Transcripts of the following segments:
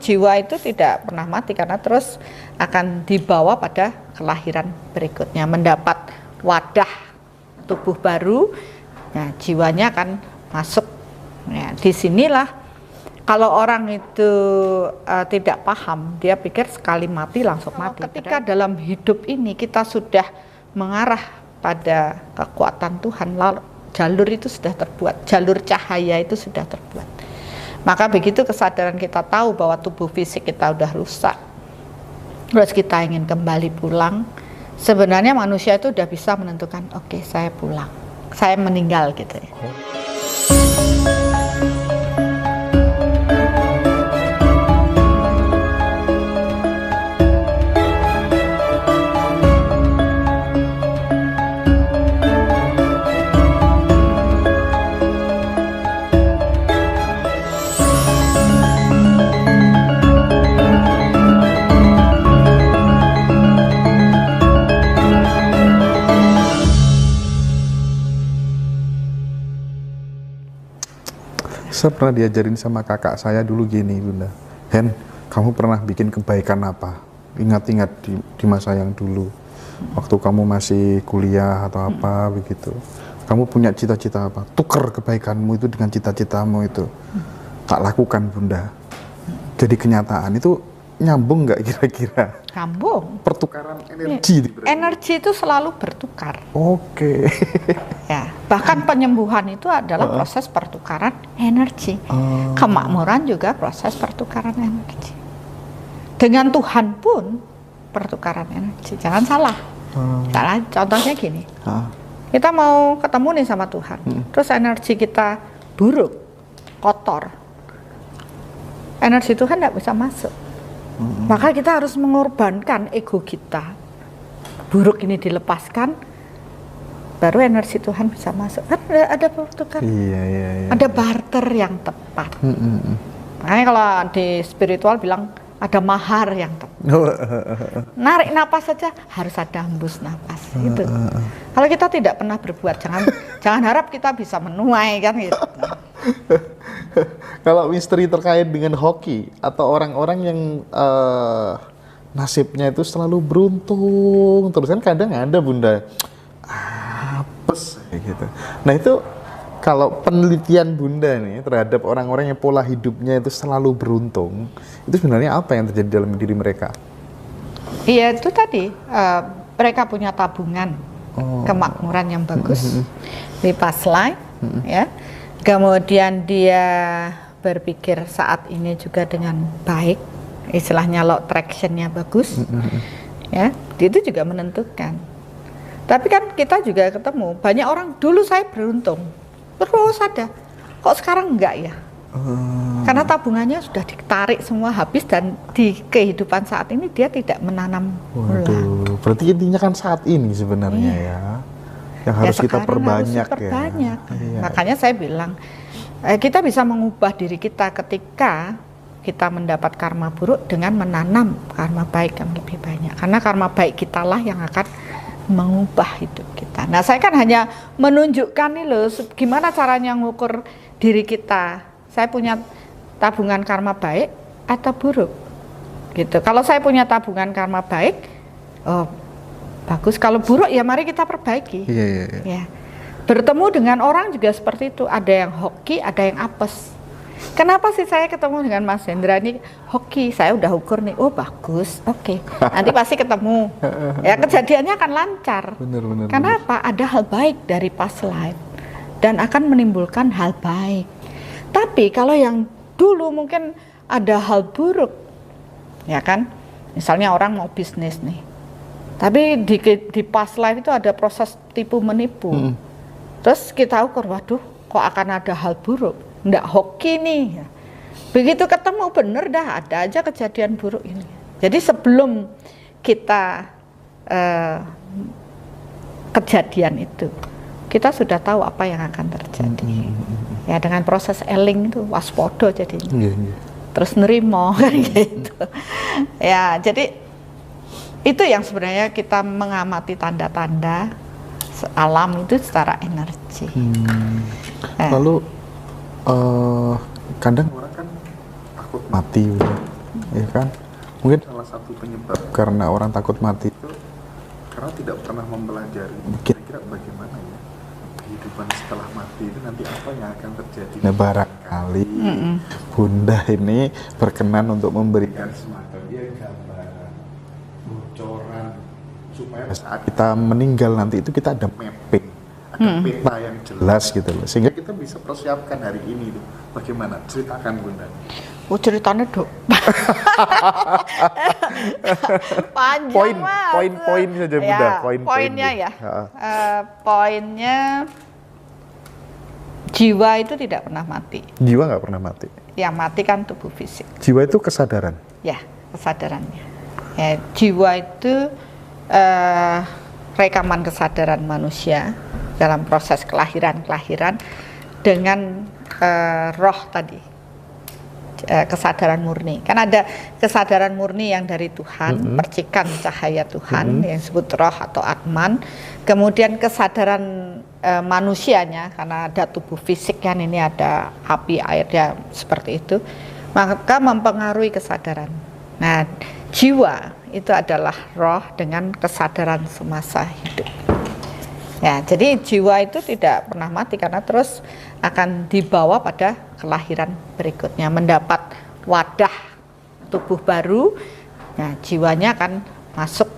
jiwa itu tidak pernah mati karena terus akan dibawa pada kelahiran berikutnya, mendapat wadah tubuh baru. Nah, jiwanya akan masuk. Ya, disinilah kalau orang itu tidak paham, dia pikir sekali mati langsung mati. Ketika dalam hidup ini kita sudah mengarah pada kekuatan Tuhan, lalu jalur itu sudah terbuat, jalur cahaya itu sudah terbuat. Maka begitu kesadaran kita tahu bahwa tubuh fisik kita udah rusak, terus kita ingin kembali pulang, sebenarnya manusia itu udah bisa menentukan, oke, saya pulang, saya meninggal gitu ya. Saya pernah diajarin sama kakak saya dulu gini, Bunda. Hen, kamu pernah bikin kebaikan apa? Ingat-ingat di masa yang dulu. Waktu kamu masih kuliah atau apa begitu. Kamu punya cita-cita apa? Tuker kebaikanmu itu dengan cita-citamu itu. Tak lakukan, Bunda. Jadi kenyataan itu nyambung nggak kira-kira? Nyambung. Pertukaran energi. Energi itu selalu bertukar. Oke. Ya, bahkan penyembuhan itu adalah proses pertukaran energi. Kemakmuran juga proses pertukaran energi. Dengan Tuhan pun pertukaran energi. Jangan salah. Salah. Contohnya gini. Kita mau ketemu nih sama Tuhan. Terus energi kita buruk, kotor. Energi Tuhan tidak bisa masuk. Maka kita harus mengorbankan ego kita. Buruk ini dilepaskan, baru energi Tuhan bisa masuk. Kan ada pertukaran. Iya. Ada barter yang tepat. Makanya kalau di spiritual bilang ada mahar yang tepat. Narik napas saja harus ada hembus napas. Gitu. Kalau kita tidak pernah berbuat, jangan harap kita bisa menuai kan gitu. Kalau misteri terkait dengan hoki atau orang-orang yang nasibnya itu selalu beruntung, terus kan kadang ada, Bunda, apes gitu. Nah itu kalau penelitian Bunda nih terhadap orang-orang yang pola hidupnya itu selalu beruntung, itu sebenarnya apa yang terjadi dalam diri mereka? Iya itu tadi, mereka punya tabungan kemakmuran yang bagus di past life, ya. Kemudian dia berpikir saat ini juga dengan baik, istilahnya law attraction-nya bagus, ya, itu juga menentukan. Tapi kan kita juga ketemu banyak orang dulu saya beruntung, terus ada, kok sekarang enggak ya? Karena tabungannya sudah ditarik semua habis dan di kehidupan saat ini dia tidak menanam ulang. Berarti intinya kan saat ini sebenarnya ya. Yang harus kita perbanyak ya. Iya. Makanya saya bilang kita bisa mengubah diri kita ketika kita mendapat karma buruk dengan menanam karma baik yang lebih banyak. Karena karma baik kitalah yang akan mengubah hidup kita. Nah, saya kan hanya menunjukkan nih loh gimana caranya mengukur diri kita. Saya punya tabungan karma baik atau buruk. Gitu. Kalau saya punya tabungan karma baik, bagus. Kalau buruk ya mari kita perbaiki. Iya. Ya. Bertemu dengan orang juga seperti itu. Ada yang hoki, ada yang apes. Kenapa sih saya ketemu dengan Mas Hendra ini hoki? Saya udah ukur nih, oh bagus, oke. Nanti pasti ketemu. Ya kejadiannya akan lancar. Bener. Kenapa? Ada hal baik dari past life dan akan menimbulkan hal baik. Tapi kalau yang dulu mungkin ada hal buruk, ya kan? Misalnya orang mau bisnis nih. Tapi di past life itu ada proses tipu menipu. Terus kita ukur, waduh, kok akan ada hal buruk? Nggak hoki nih. Begitu ketemu bener dah, ada aja kejadian buruk ini. Jadi sebelum kita kejadian itu, kita sudah tahu apa yang akan terjadi. Ya dengan proses eling itu waspodo jadinya. Terus nerimo kan gitu. Ya jadi itu yang sebenarnya kita mengamati tanda-tanda alam itu secara energi. Lalu kadang orang kan takut mati, ya kan? Mungkin salah satu penyebab karena orang takut mati itu karena tidak pernah mempelajari kira-kira bagaimana ya kehidupan setelah mati itu nanti apa yang akan terjadi. Nah, barangkali Bunda ini berkenan untuk memberikan semacam gambaran, bocoran supaya saat kita meninggal nanti itu kita ada mapping, ada peta yang jelas gitu loh, sehingga kita bisa persiapkan hari ini tuh. Bagaimana? Ceritakan Bunda. Oh, ceritanya dok. Panjang Poin-poin saja Bunda. Ya, poinnya ya. Poinnya jiwa itu tidak pernah mati. Jiwa nggak pernah mati. Yang mati kan tubuh fisik. Jiwa itu kesadaran. Ya, kesadarannya. Ya, jiwa itu rekaman kesadaran manusia dalam proses kelahiran dengan roh tadi. Kesadaran murni, kan ada kesadaran murni yang dari Tuhan, percikan cahaya Tuhan yang disebut roh atau atman. Kemudian kesadaran manusianya, karena ada tubuh fisik kan, ini ada api, air, ya seperti itu, maka mempengaruhi kesadaran. Nah, jiwa itu adalah roh dengan kesadaran semasa hidup. Ya, jadi jiwa itu tidak pernah mati karena terus akan dibawa pada kelahiran berikutnya, mendapat wadah tubuh baru. Nah, jiwanya akan masuk.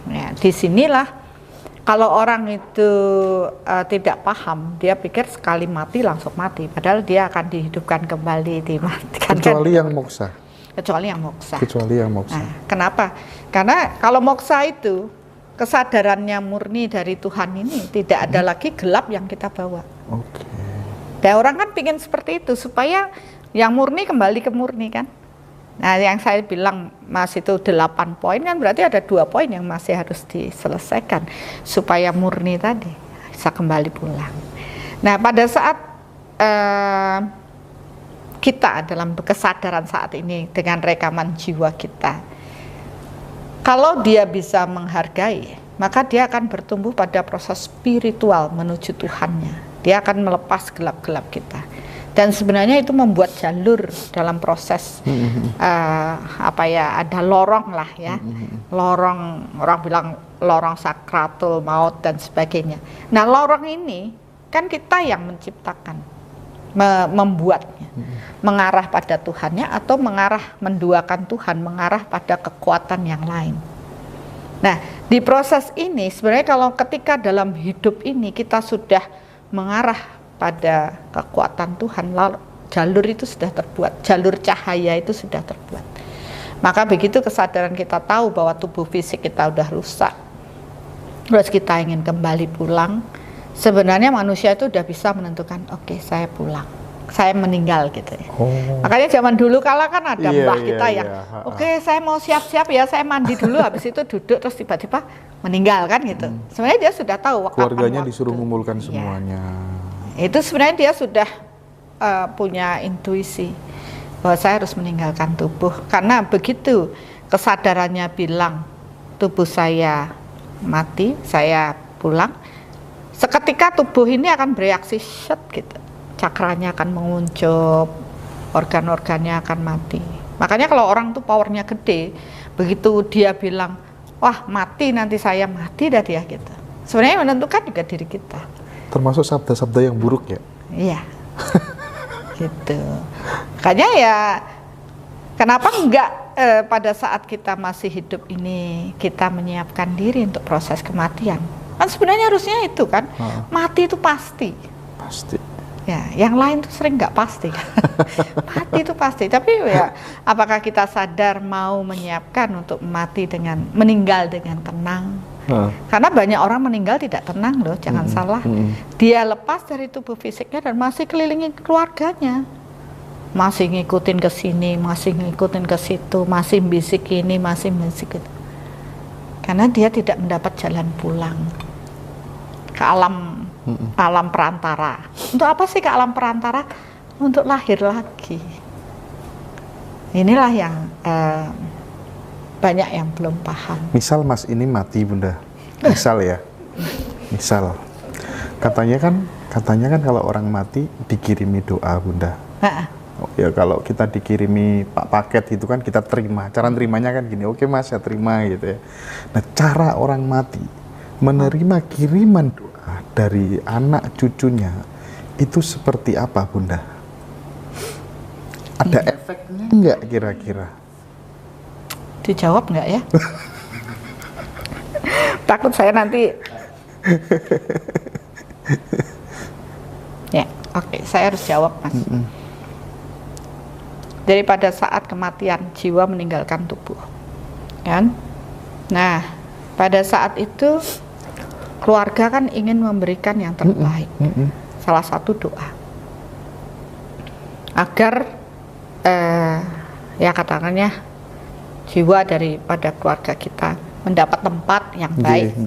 Ya, disinilah kalau orang itu tidak paham, dia pikir sekali mati langsung mati, padahal dia akan dihidupkan kembali, dimatikan. Kecuali yang moksa. Kecuali yang moksa. Kecuali yang moksa. Nah, kenapa? Karena kalau moksa itu kesadarannya murni dari Tuhan ini, tidak ada lagi gelap yang kita bawa. Oke. Dan orang kan pingin seperti itu supaya yang murni kembali ke murni kan. Nah, yang saya bilang Mas itu 8 poin kan, berarti ada 2 poin yang masih harus diselesaikan supaya murni tadi bisa kembali pulang. Nah, pada saat kita dalam kesadaran saat ini dengan rekaman jiwa kita, kalau dia bisa menghargai, maka dia akan bertumbuh pada proses spiritual menuju Tuhannya. Dia akan melepas gelap-gelap kita. Dan sebenarnya itu membuat jalur dalam proses ada lorong lah ya. Lorong, orang bilang lorong sakratul maut dan sebagainya. Nah, lorong ini kan kita yang menciptakan, membuatnya. Mengarah pada Tuhannya atau menduakan Tuhan, mengarah pada kekuatan yang lain. Nah, di proses ini sebenarnya kalau ketika dalam hidup ini kita sudah mengarah pada kekuatan Tuhan, lalu jalur itu sudah terbuat, jalur cahaya itu sudah terbuat. Maka begitu kesadaran kita tahu bahwa tubuh fisik kita udah rusak, terus kita ingin kembali pulang, sebenarnya manusia itu udah bisa menentukan, oke, saya pulang, saya meninggal gitu ya. Makanya zaman dulu kala kan ada mbah kita yang oke, saya mau siap-siap ya, saya mandi dulu, habis itu duduk terus tiba-tiba meninggal kan gitu. Sebenarnya dia sudah tahu keluarganya disuruh mengumpulkan semuanya. Itu sebenarnya dia sudah punya intuisi bahwa saya harus meninggalkan tubuh, karena begitu kesadarannya bilang tubuh saya mati, saya pulang, seketika tubuh ini akan bereaksi set gitu. Cakranya akan menguncup, organ-organnya akan mati. Makanya kalau orang tuh powernya gede, begitu dia bilang, wah mati nanti saya mati dah dia gitu. Sebenarnya menentukan juga diri kita. Termasuk sabda-sabda yang buruk ya? Iya, gitu. Makanya ya, kenapa enggak pada saat kita masih hidup ini kita menyiapkan diri untuk proses kematian? Kan sebenarnya harusnya itu kan, mati itu pasti. Pasti. Ya, yang lain tuh sering nggak pasti. Mati itu pasti, tapi ya apakah kita sadar mau menyiapkan untuk meninggal dengan tenang? Karena banyak orang meninggal tidak tenang loh, jangan salah. Dia lepas dari tubuh fisiknya dan masih kelilingi keluarganya, masih ngikutin ke sini, masih ngikutin ke situ, masih bisik ini, masih bisik itu. Karena dia tidak mendapat jalan pulang ke alam perantara. Untuk apa sih ke alam perantara? Untuk lahir lagi. Inilah yang banyak yang belum paham. Misal Mas ini mati Bunda, misal ya, misal katanya kan kalau orang mati dikirimi doa Bunda. Oh, ya kalau kita dikirimi paket itu kan kita terima. Cara nerimanya kan gini, oke Mas, saya terima gitu ya. Nah, cara orang mati menerima kiriman doa dari anak cucunya itu seperti apa, Bunda? Ada efeknya nggak kira-kira? Dijawab nggak ya? Takut saya nanti. Ya, oke, saya harus jawab, Mas. Jadi pada saat kematian jiwa meninggalkan tubuh, kan? Nah, pada saat itu keluarga kan ingin memberikan yang terbaik. Salah satu doa agar ya katakannya jiwa daripada keluarga kita mendapat tempat yang baik.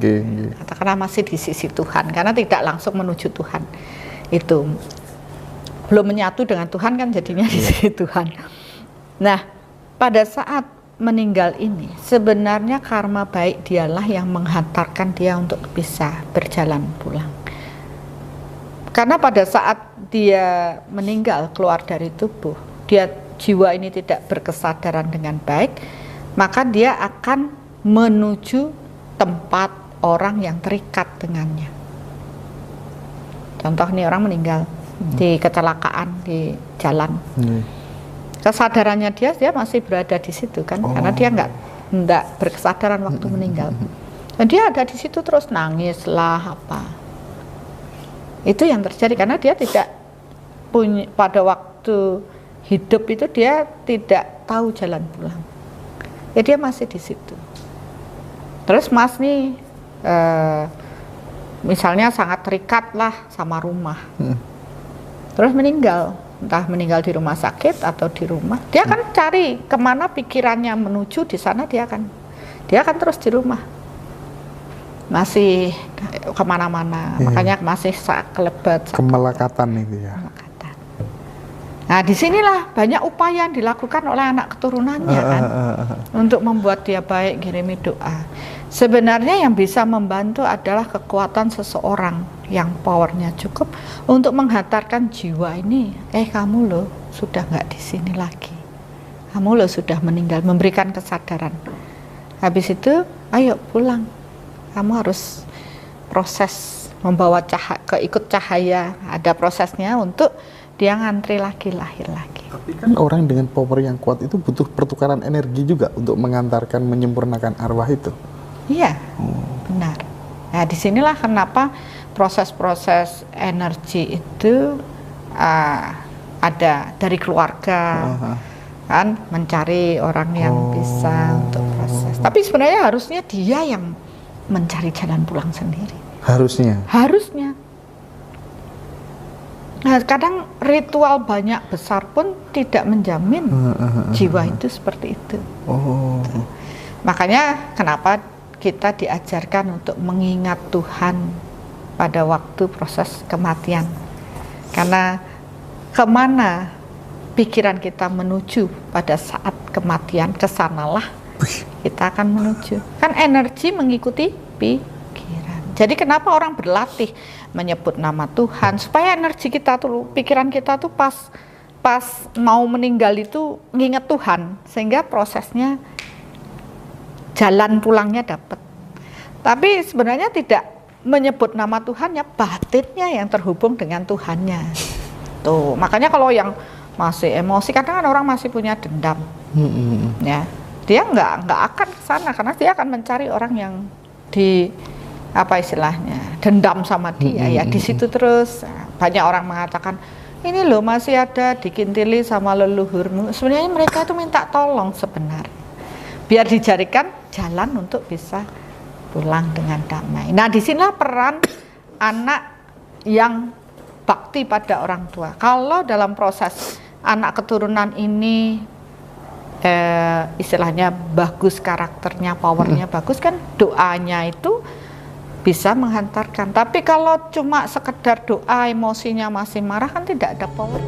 Katakanlah masih di sisi Tuhan, karena tidak langsung menuju Tuhan. Itu belum menyatu dengan Tuhan kan jadinya di sisi Tuhan. Nah, pada saat meninggal ini sebenarnya karma baik dialah yang menghantarkan dia untuk bisa berjalan pulang. Karena pada saat dia meninggal keluar dari tubuh, jiwa ini tidak berkesadaran dengan baik, maka dia akan menuju tempat orang yang terikat dengannya. Contoh nih, orang meninggal di kecelakaan di jalan. Kesadarannya dia masih berada di situ kan, karena dia nggak berkesadaran waktu meninggal. Dan dia ada di situ terus nangis lah apa. Itu yang terjadi karena dia tidak punya, pada waktu hidup itu dia tidak tahu jalan pulang. Ya dia masih di situ. Terus Mas nih misalnya sangat terikat lah sama rumah. Terus meninggal, entah meninggal di rumah sakit atau di rumah, dia akan cari kemana pikirannya menuju, di sana dia akan terus di rumah, masih kemana-mana, makanya masih kelebat. Kemelekatan itu ya. Kemelekatan. Nah, disinilah banyak upaya yang dilakukan oleh anak keturunannya kan, untuk membuat dia baik, kirimi doa. Sebenarnya yang bisa membantu adalah kekuatan seseorang yang powernya cukup untuk menghantarkan jiwa ini. Kamu loh sudah nggak di sini lagi. Kamu loh sudah meninggal, memberikan kesadaran. Habis itu, ayo pulang. Kamu harus proses membawa ikut cahaya. Ada prosesnya untuk dia ngantri lagi, lahir lagi. Tapi kan orang dengan power yang kuat itu butuh pertukaran energi juga untuk mengantarkan, menyempurnakan arwah itu. Iya, benar. Nah, disinilah kenapa proses-proses energi itu ada dari keluarga, kan, mencari orang yang bisa untuk proses. Tapi sebenarnya harusnya dia yang mencari jalan pulang sendiri. Harusnya. Nah, kadang ritual banyak besar pun tidak menjamin jiwa itu seperti itu. Makanya kenapa kita diajarkan untuk mengingat Tuhan pada waktu proses kematian. Karena kemana pikiran kita menuju pada saat kematian, kesanalah kita akan menuju. Kan energi mengikuti pikiran. Jadi kenapa orang berlatih menyebut nama Tuhan, supaya energi kita tuh, pikiran kita tuh pas mau meninggal itu nginget Tuhan, sehingga prosesnya jalan pulangnya dapat. Tapi sebenarnya tidak menyebut nama Tuhannya, batinnya yang terhubung dengan Tuhannya. Tuh, makanya kalau yang masih emosi, kadang kan orang masih punya dendam. Ya, dia nggak akan ke sana karena dia akan mencari orang yang apa istilahnya, dendam sama dia. Ya di situ terus. Banyak orang mengatakan, ini loh masih ada dikintili sama leluhurmu. Sebenarnya mereka itu minta tolong sebenarnya, biar dijadikan jalan untuk bisa pulang dengan damai. Nah, disinilah peran anak yang bakti pada orang tua. Kalau dalam proses anak keturunan ini istilahnya bagus, karakternya, powernya bagus, kan doanya itu bisa menghantarkan. Tapi kalau cuma sekedar doa, emosinya masih marah, kan tidak ada power.